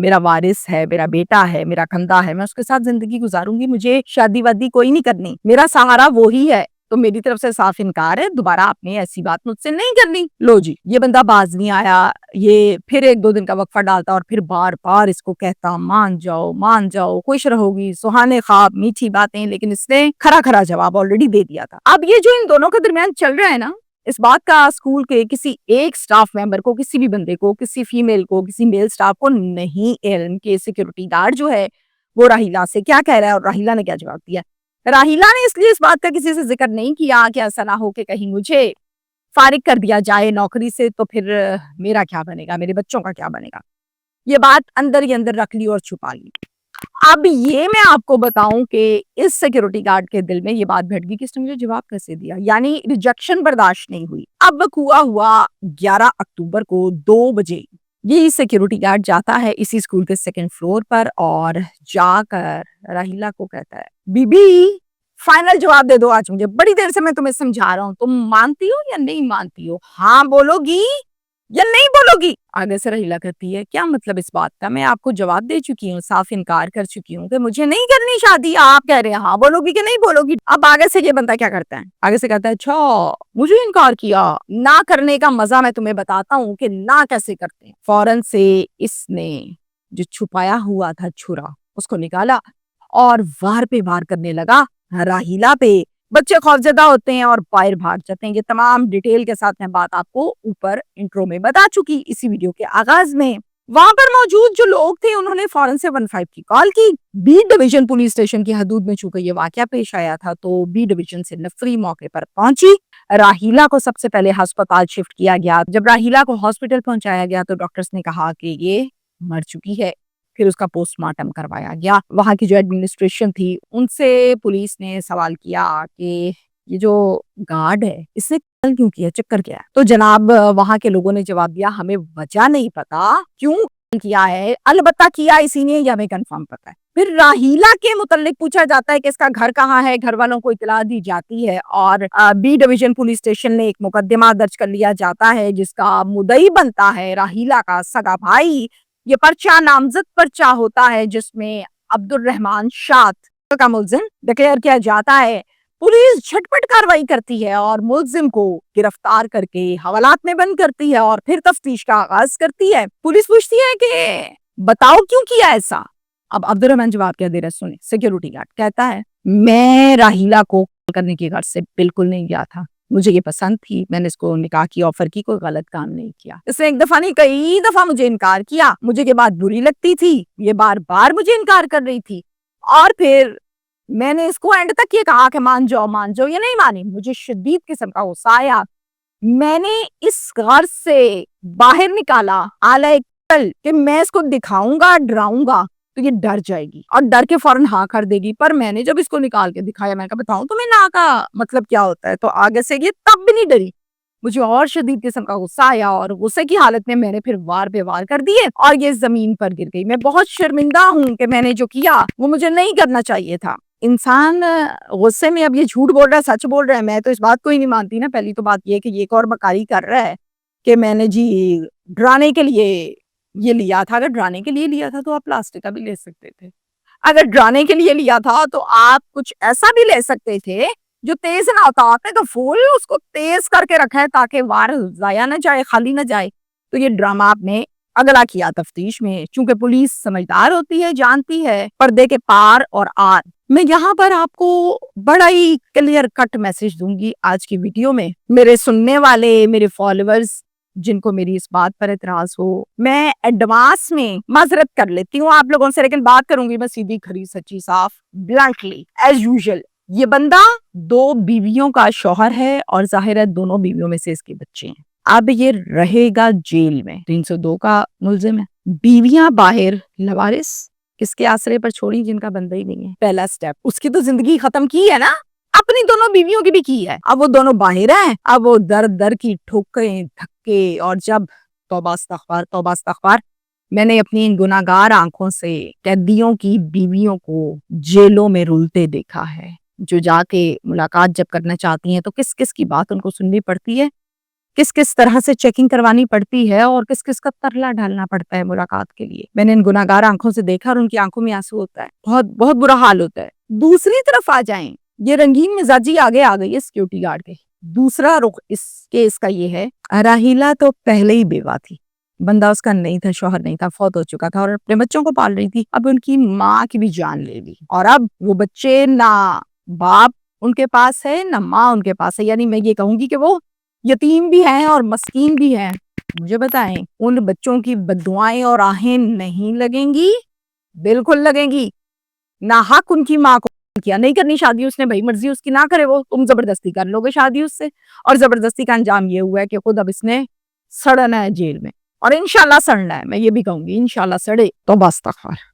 میرا وارث ہے، میرا بیٹا ہے، میرا کندھا ہے، میں اس کے ساتھ زندگی گزاروں گی، مجھے شادی وادی کوئی نہیں کرنی، میرا سہارا وہی ہے۔ تو میری طرف سے صاف انکار ہے، دوبارہ آپ نے ایسی بات مجھ سے نہیں کرنی۔ لو جی، یہ بندہ باز نہیں آیا، یہ پھر 1-2 دن کا وقفہ ڈالتا اور پھر بار بار اس کو کہتا مان جاؤ، خوش رہو گی، سہانے خواب، میٹھی باتیں، لیکن اس نے کھرا جواب آلریڈی دے دیا تھا۔ اب یہ جو ان دونوں کے درمیان چل رہا ہے نا، اس بات کا اسکول کے کسی ایک سٹاف ممبر کو، کسی بھی بندے کو، کسی فیمیل کو، کسی میل سٹاف کو نہیں علم کہ سیکیورٹی گارڈ جو ہے وہ راہیلہ سے کیا کہہ رہا ہے اور راہیلہ نے کیا جواب دیا۔ راہیلہ نے اس لیے اس بات کا کسی سے ذکر نہیں کیا کہ ایسا نہ ہو کہ کہیں مجھے فارغ کر دیا جائے نوکری سے تو پھر میرا کیا بنے گا، میرے بچوں کا کیا بنے گا۔ یہ بات اندر ہی اندر رکھ لی اور چھپا لی۔ اب یہ میں آپ کو بتاؤں کہ اس سیکیورٹی گارڈ کے دل میں یہ بات بھٹ گئی کہ اس نے مجھے جواب کیسے دیا، یعنی ریجیکشن برداشت نہیں ہوئی۔ اب وقوع ہوا 11 اکتوبر کو 2 بجے۔ یہ سیکیورٹی گارڈ جاتا ہے اسی اسکول کے 2nd فلور پر اور جا کر راہیلہ کو کہتا ہے بی بی فائنل جواب دے دو آج مجھے، بڑی دیر سے میں تمہیں سمجھا رہا ہوں، تم مانتی ہو یا نہیں مانتی ہو، ہاں بولو گی یا نہیں بولو گی۔ آگے سے راہیلہ کہتی ہے کیا مطلب اس بات کا، میں آپ کو جواب دے چکی ہوں، صاف انکار کر چکی ہوں کہ مجھے نہیں کرنی شادی، آپ کہہ رہے ہیں ہاں بولو گی کہ نہیں بولو گی۔ اب آگے سے یہ بندہ کیا کرتا ہے، آگے سے کہتا ہے اچھا مجھے انکار کیا، نہ کرنے کا مزہ میں تمہیں بتاتا ہوں کہ نہ کیسے کرتے ہیں۔ فوراً سے اس نے جو چھپایا ہوا تھا چھرا اس کو نکالا اور وار پہ وار کرنے لگا راہیلہ پہ۔ بچے خوفزدہ ہوتے ہیں اور باہر بھاگ جاتے ہیں۔ یہ تمام ڈیٹیل کے ساتھ میں بات آپ کو اوپر انٹرو میں بتا چکی اسی ویڈیو کے آغاز میں۔ وہاں پر موجود جو لوگ تھے انہوں نے فوراً سے 15 کی کال کی۔ بی ڈویژن پولیس اسٹیشن کی حدود میں چونکہ یہ واقعہ پیش آیا تھا تو بی ڈویژن سے نفری موقع پر پہنچی۔ راہیلہ کو سب سے پہلے ہسپتال شفٹ کیا گیا۔ جب راہیلہ کو ہاسپٹل پہنچایا گیا تو ڈاکٹرز نے کہا کہ یہ مر چکی ہے۔ پھر اس کا پوسٹ مارٹم کروایا گیا۔ وہاں کی جو ایڈمنسٹریشن تھی ان سے پولیس نے سوال کیا کہ یہ جو گارڈ ہے اس نے قتل کیوں کیا، چکر کیا ہے؟ تو جناب وہاں کے لوگوں نے جواب دیا ہمیں وجہ نہیں پتا کیوں کیا ہے، البتہ کیا اسی نے یہ ہمیں کنفرم پتا ہے۔ پھر راہیلہ کے متعلق پوچھا جاتا ہے کہ اس کا گھر کہاں ہے، گھر والوں کو اطلاع دی جاتی ہے اور بی ڈویژن پولیس اسٹیشن نے ایک مقدمہ درج کر لیا جاتا ہے جس کا مدعی بنتا ہے راہیلہ کا سگا بھائی۔ یہ پرچہ نامزد پرچہ ہوتا ہے جس میں عبد الرحمان شاط کا ملزم ڈکلیئر کیا جاتا ہے۔ پولیس جھٹپٹ کاروائی کرتی ہے اور ملزم کو گرفتار کر کے حوالات میں بند کرتی ہے اور پھر تفتیش کا آغاز کرتی ہے۔ پولیس پوچھتی ہے کہ بتاؤ کیوں کیا ایسا؟ اب عبد الرحمان جواب کیا دے رہا ہے سنیں۔ سیکیورٹی گارڈ کہتا ہے میں راہیلہ کو کرنے کی غرض سے بالکل نہیں گیا تھا، مجھے یہ پسند تھی، میں نے اس کو نکاح کی آفر کی، کوئی غلط کام نہیں کیا۔ اس نے ایک دفعہ نہیں کئی دفعہ مجھے انکار کیا، مجھے یہ بات بری لگتی تھی، یہ بار بار مجھے انکار کر رہی تھی اور پھر میں نے اس کو اینڈ تک یہ کہا کہ مان جاؤ یہ نہیں مانی۔ مجھے شدید قسم کا غصہ آیا، میں نے اس غرض سے باہر نکالا اعلی قتل کہ میں اس کو دکھاؤں گا، ڈراؤں گا تو یہ ڈر جائے گی اور ڈر کے فوراً ہاں کر دے گی۔ پر میں نے جب اس کو نکال کے دکھایا میں کہا بتاؤں تمہیں نا کا مطلب کیا ہوتا ہے، تو آگے سے یہ تب بھی نہیں ڈری۔ مجھے اور شدید قسم کا غصہ آیا اور غصے کی حالت میں میں نے پھر وار پہ وار کر دیے اور یہ زمین پر گر گئی۔ میں بہت شرمندہ ہوں کہ میں نے جو کیا وہ مجھے نہیں کرنا چاہیے تھا۔ انسان غصے میں اب یہ جھوٹ بول رہا ہے سچ بول رہا ہے، میں تو اس بات کو ہی نہیں مانتی نا۔ پہلی تو بات یہ کہ یہ ایک اور مکاری کر رہا ہے کہ میں نے جی ڈرانے کے لیے یہ لیا تھا۔ اگر ڈرانے کے لیے لیا تھا تو آپ پلاسٹک کا بھی لے سکتے تھے، اگر ڈرانے کے لیے لیا تھا تو آپ کچھ ایسا بھی لے سکتے تھے جو تیز نہ ہوتا۔ آپ نے تو فل اس کو تیز کر کے رکھا ہے تاکہ وار ضائع نہ جائے، خالی نہ جائے۔ تو یہ ڈرامہ آپ نے اگلا کیا تفتیش میں، چونکہ پولیس سمجھدار ہوتی ہے، جانتی ہے پردے کے پار اور آر۔ میں یہاں پر آپ کو بڑا ہی کلیئر کٹ میسج دوں گی آج کی ویڈیو میں۔ میرے سننے والے، میرے فالوورز جن کو میری اس بات پر اعتراض ہو، میں ایڈوانس میں معذرت کر لیتی ہوں آپ لوگوں سے، لیکن بات کروں گی میں سیدھی کھری سچی صاف بلنٹلی ایز یوزل۔ یہ بندہ 2 بیویوں کا شوہر ہے اور ظاہر ہے دونوں بیویوں میں سے اس کے بچے ہیں۔ اب یہ رہے گا جیل میں، 302 کا ملزم ہے۔ بیویاں باہر لوارث کس کے آسرے پر چھوڑی جن کا بندہ ہی نہیں ہے۔ پہلا سٹیپ، اس کی تو زندگی ختم کی ہے نا، اپنی دونوں بیویوں کی بھی کی ہے۔ اب وہ دونوں باہر ہیں، اب وہ در در کی ٹھوکریں دھکے، اور جب توبہ استغفار میں نے اپنی ان گناہگار آنکھوں سے قیدیوں کی بیویوں کو جیلوں میں رولتے دیکھا ہے، جو جا کے ملاقات جب کرنا چاہتی ہیں تو کس کس کی بات ان کو سننی پڑتی ہے، کس کس طرح سے چیکنگ کروانی پڑتی ہے اور کس کس کا ترلا ڈالنا پڑتا ہے ملاقات کے لیے. میں نے ان گناہگار آنکھوں سے دیکھا اور ان کی آنکھوں میں آنسو ہوتا ہے. بہت بہت برا حال ہوتا ہے. دوسری طرف آ جائیں, یہ رنگین مزاجی آگے آ گئی ہے سیکیورٹی گارڈ کے. دوسرا رخ اس کیس کا یہ ہے, راہیلہ تو پہلے ہی بیوہ تھی, بندہ اس کا نہیں تھا, شوہر نہیں تھا, فوت ہو چکا تھا اور اپنے بچوں کو پال رہی تھی. اب ان کی ماں کی بھی جان لے لی اور اب وہ بچے نہ باپ ان کے پاس ہے نہ ماں ان کے پاس ہے. یعنی میں یہ کہوں گی کہ وہ یتیم بھی ہیں اور مسکین بھی ہیں. مجھے بتائیں, ان بچوں کی بددعائیں اور آہیں نہیں لگیں گی؟ بالکل لگیں گی. نہ حق ان کی ماں کو کیا نہیں کرنی شادی اس نے, بھائی مرضی اس کی نہ کرے, وہ تم زبردستی کر لو گے شادی اس سے, اور زبردستی کا انجام یہ ہوا ہے کہ خود اب اس نے سڑنا ہے جیل میں, اور انشاءاللہ سڑنا ہے. میں یہ بھی کہوں گی انشاءاللہ سڑے تو بس تک.